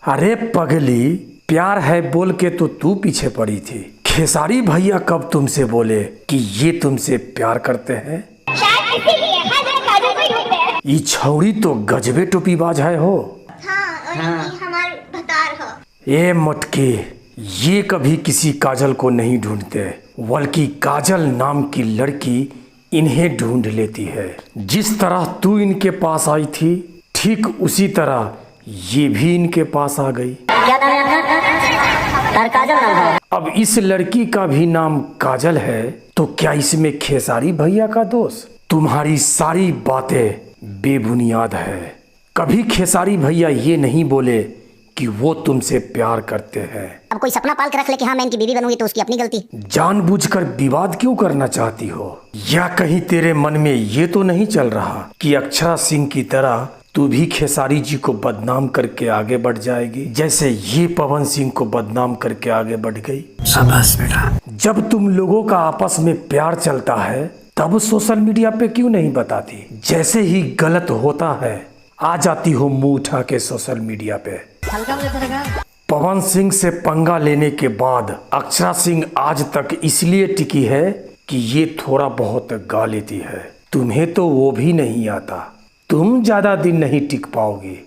अरे पगली, प्यार है बोल के तो तू पीछे पड़ी थी। खेसारी भैया कब तुमसे बोले कि ये तुमसे प्यार करते हैं? शायद इसीलिए हर जगह काजल को ही ढूंढते हैं। ये छौड़ी तो गजबे टोपीबाज है हो। हाँ, और ये हमार भतार हो। ए मटके, ये कभी किसी काजल को नहीं ढूंढते, बल्कि काजल नाम की लड़की इन्हें ढूंढ लेती है। जिस तरह तू इनके पास आई थी, ठीक उसी तरह ये भी इनके पास आ गई। क्या नाम है आपका? काजल नाम है। अब इस लड़की का भी नाम काजल है, तो क्या इसमें खेसारी भैया का दोष? तुम्हारी सारी बातें बेबुनियाद है। कभी खेसारी भैया ये नहीं बोले कि वो तुमसे प्यार करते हैं। अब कोई सपना पाल के रख ले कि हाँ मैं इनकी बीवी बनूंगी तो उसकी अपनी गलती। जानबूझकर विवाद क्यों करना चाहती हो? या कहीं तेरे मन में ये तो नहीं चल रहा कि अक्षरा सिंह की तरह तू भी खेसारी जी को बदनाम करके आगे बढ़ जाएगी, जैसे ये पवन सिंह को बदनाम करके आगे बढ़ गई? शाबाश बेटा। जब तुम लोगों का आपस में प्यार चलता है तब सोशल मीडिया पे क्यों नहीं बताती? जैसे ही गलत होता है आ जाती हो मुंह उठा के सोशल मीडिया पे। पवन सिंह से पंगा लेने के बाद अक्षरा सिंह आज तक इसलिए टिकी है कि ये थोड़ा बहुत गा लेती है। तुम्हें तो वो भी नहीं आता, तुम ज्यादा दिन नहीं टिक पाओगे।